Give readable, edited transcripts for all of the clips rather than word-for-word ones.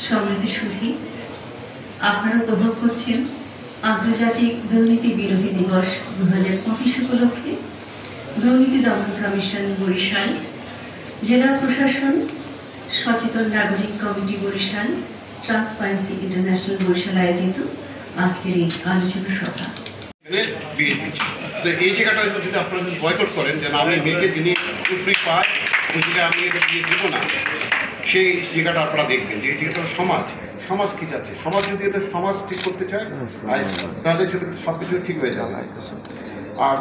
সমৃদ্ধ সুধী, আপনারা উপভোগ করছেন আন্তর্জাতিক দুর্নীতি বিরোধী দিবস 2025 উপলক্ষে দুর্নীতি দমন কমিশন বরিশাল, জেলা প্রশাসন, সচেতন নাগরিক committee Barisal, transparency international Barisal আয়োজিত আজকের এই আলোচনা সভা। এই জায়গাটা যদি আপনারা বয়কট করেন যে আমি মেয়েকে যিনি উপরি পায় ওই জায়গায় আমি এটা দিয়ে দেবো না, সেই জায়গাটা আপনারা দেখবেন যে এই জায়গাটা সমাজ কী যাচ্ছে। সমাজ যদি এটা সমাজ ঠিক করতে চায় তাহলে সব কিছু ঠিক হয়ে যাবে। আর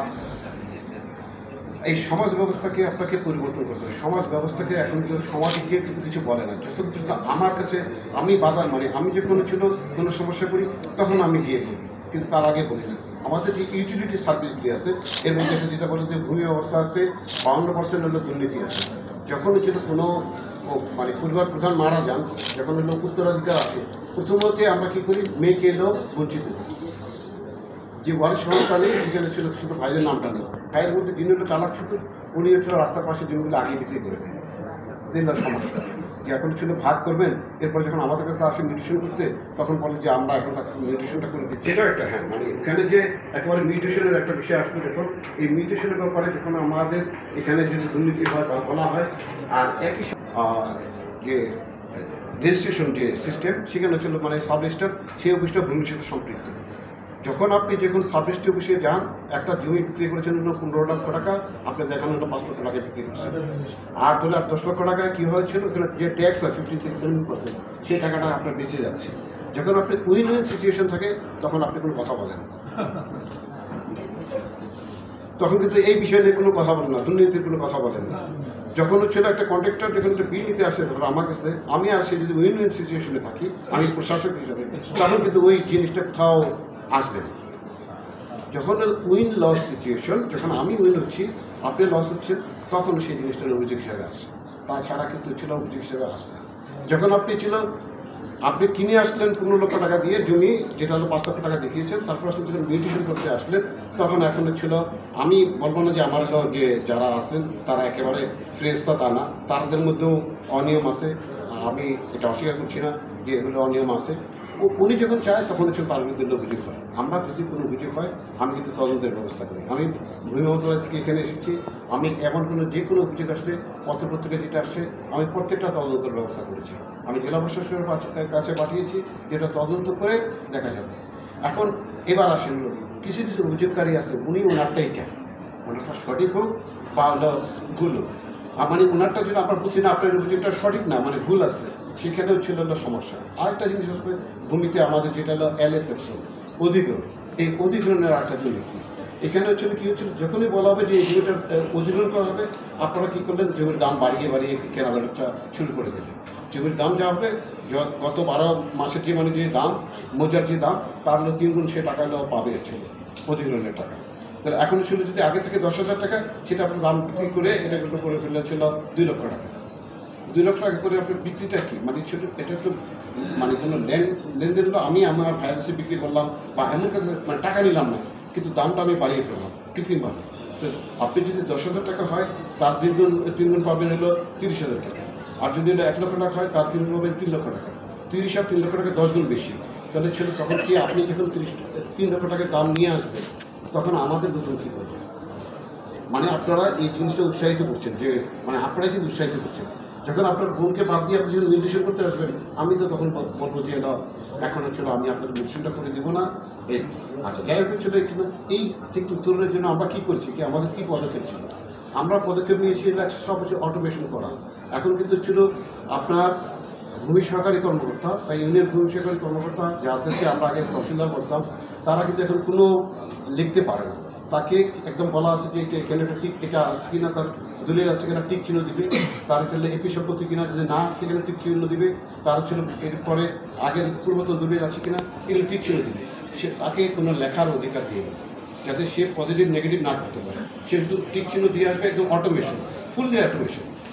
এই সমাজ ব্যবস্থাকে আপনাকে পরিবর্তন করতে হবে। সমাজ ব্যবস্থাকে এখন তো সমাজে কেউ কিন্তু কিছু বলে না। যখন পর্যন্ত আমার কাছে আমি বাধা মানে আমি যখন কোনো সমস্যা করি তখন আমি গিয়ে বলি, কিন্তু তার আগে বলি না। আমাদের যে ইউটিলিটি সার্ভিসগুলি আছে এর মধ্যে যেটা বলে যে ভূমি ব্যবস্থাতে 52% হলো দুর্নীতি আছে। যখন কোনো মানে পরিবার প্রধান মারা যান, যখন হলো উত্তরাধিকার আসে, প্রথমত আমরা কী করি, মেয়েকে এলো বঞ্চিত করি। যে ওয়ারিশ সংস্থা নেই সেখানে ছিল শুধু ভাইয়ের নামটা নেই। ভাইয়ের মধ্যে যিনি হলো তালাক ছোট, উনি হচ্ছিল রাস্তার পাশে জমিগুলো আগে বিক্রি করে দেন। সমস্যা যে এখন ছিল ভাগ করবেন, এরপর যখন আমাদের কাছে আসে মিউটেশন করতে তখন বলে যে আমরা এখন মিউটেশনটা করে দিচ্ছি। সেটাও একটা মানে এখানে যে একেবারে মিউটেশনের একটা বিষয় আসবে, যখন এই মিউটেশনের ব্যাপারে যখন আমাদের এখানে যদি দুর্নীতি হয় বা বলা হয়, আর একই যে রেজিস্ট্রেশন যে সিস্টেম সেখানে ছিল মানে সাব রেজিস্টার, সেই অফিসটা ভূমির সাথে সম্পৃক্ত। যখন আপনি সাব রেজিস্ট্রি অফিসে যান, একটা জমি বিক্রি করেছেন হলো 15 লক্ষ টাকা, আপনি দেখানো হলো 5 লক্ষ টাকা বিক্রি করছেন। আর ধরলে 10 লক্ষ টাকায় কী হয়েছিল, যে ট্যাক্স হয় 15% সেই টাকাটা আপনার বেঁচে যাচ্ছে। যখন আপনি উইন উইন সিচুয়েশন থাকে তখন আপনি কোনো কথা বলেন না, তখন কিন্তু এই বিষয় নিয়ে কোনো কথা বলেন না, দুর্নীতির কোনো কথা বলেন না। যখন হচ্ছিল একটা কন্ট্রাক্টর যখন একটা বিল নিতে আসে ধরো আমার কাছে, আমি আর সে যদি উইন উইন সিচুয়েশনে থাকি, আমি প্রশাসক হিসাবে, তখন কিন্তু ওই জিনিসটা কোথাও আসবে না। যখন উইন লস সিচুয়েশন, যখন আমি উইন হচ্ছি আপনি লস হচ্ছেন, তখন সেই জিনিসটা অভিযোগ হিসাবে আসে। তাছাড়া কিন্তু ছিল অভিযোগ হিসাবে আসে না। যখন আপনি কিনে আসলেন 15 লক্ষ টাকা দিয়ে জমি, যেটা হলো 5 লক্ষ টাকা দেখিয়েছেন, তারপর আসলে যখন মিউটেশন করতে আসলেন তখন এখন ছিল, আমি বলবো না যে আমার যে যারা আছেন তারা একেবারে ফ্রেশটা তা না, তাদের মধ্যেও অনিয়ম আছে, আমি এটা অস্বীকার করছি না যে এগুলো অনিয়ম আছে। উনি যখন চায় তখন হচ্ছে তার বিরুদ্ধে অভিযোগ হয়। আমরা যদি কোনো অভিযোগ হয় আমি কিন্তু তদন্তের ব্যবস্থা করি। আমি ভূমি মন্ত্রণালয় থেকে এখানে এসেছি, আমি এমন যে কোনো অভিযোগ আসলে পত্রপত্রিকা যেটা আসছে আমি প্রত্যেকটা তদন্তের ব্যবস্থা করেছি। আমি জেলা প্রশাসনের কাছে পাঠিয়েছি, যেটা তদন্ত করে দেখা যাবে। এখন এবার আসেন কিছু অভিযোগকারী আছে, উনি ওনারটাই চান, ওনারটা সঠিক হোক বা ভুল হোক। মানে ওনারটা যেটা আমরা বুঝছি না, আপনার অভিযোগটা সঠিক না, মানে ভুল আছে, সেখানেও ছিল সমস্যা। আরেকটা জিনিস আছে ভূমিতে আমাদের যেটা হলো LA সেকশন অধিগ্রহণ, এই অধিগ্রহণের একটা দুর্নীতি এখানে হচ্ছিল কি হচ্ছিল, যখনই বলা হবে যে এই জমিটার অধিগ্রহণ করা হবে, আপনারা কী করলেন, জমির দাম বাড়িয়ে কেনাবেচা শুরু করে দিলেন। জমির দাম যা হবে গত 12 মাসের যে যে দাম, মজার যে দাম, তার হলো 3 গুণ সে টাকা পাবে হচ্ছিল অধিগ্রহণের টাকা। তাহলে এখন ছিল যদি আগে থেকে 10,000 টাকা, সেটা আপনার দাম বিক্রি করে এটা করে ফেলেছিল 2 লক্ষ টাকা। 2 লক্ষ টাকা করে আপনার বিক্রিটা কি, মানে এটা একটু মানে কোনো লেনদেন হলো, আমি আমার ভাইয়ের কাছে বিক্রি করলাম বা এমন কাছে মানে টাকা নিলাম না, কিন্তু দামটা আমি বাড়িয়ে ফেললাম কৃত্রিমভাবে। তো আপনি যদি 10,000 টাকা হয়, তার 3 গুণ পাবেন হলো 30,000 টাকা। আর যদি হলো 1 লক্ষ টাকা হয়, তার 3 গুণ পাবেন 3 লক্ষ টাকা। 30 আর 3 লক্ষ টাকা 10 গুণ বেশি। তাহলে ছিল তখন কি আপনি যখন 3 লক্ষ টাকার দাম নিয়ে আসবেন, তখন আমাদের নতুন কী করবে, মানে আপনারা এই জিনিসটা উৎসাহিত করছেন, যে মানে আপনারাই কিন্তু উৎসাহিত করছেন। যখন আপনার বোনকে বাদ দিয়ে আপনি যদি নির্দেশন করতে আসবেন, আমি তো তখন বলবো যে এখন হচ্ছিল আমি আপনাদের নির্দেশনটা করে দেবো না। এই আচ্ছা যাই হোক হচ্ছিল এই ঠিক উত্তরের জন্য আমরা কী করছি, কি আমাদের কী পদক্ষেপ ছিল, আমরা পদক্ষেপ নিয়েছি সব হচ্ছে অটোমেশন করা। এখন কিন্তু ছিল আপনার ভূমি সরকারি কর্মকর্তা বা ইউনিয়ন ভূমি সরকারি কর্মকর্তা, যাদেরকে আমরা আগে তহসিলদার করতাম, তারা কিন্তু এখন কোনো লিখতে পারে না। তাকে একদম বলা আছে যে এখানে একটা টিক এটা আছে কিনা, তার দলিল আছে কিনা টিক চিহ্ন দিবে, তার হচ্ছে এপি সম্পত্তি কিনা, যদি না সেখানে টিক চিহ্ন দিবে, তার হচ্ছিল এরপরে আগের পূর্বতন দলিল আছে কিনা এগুলো টিক চিহ্ন দিবে। সে তাকে কোনো লেখার অধিকার দিয়ে দেবে, যাতে সে পজিটিভ নেগেটিভ না করতে পারে। সে শুধু টিক চিহ্ন দিয়ে আসবে, একদম অটোমেশন, ফুললি অটোমেশন।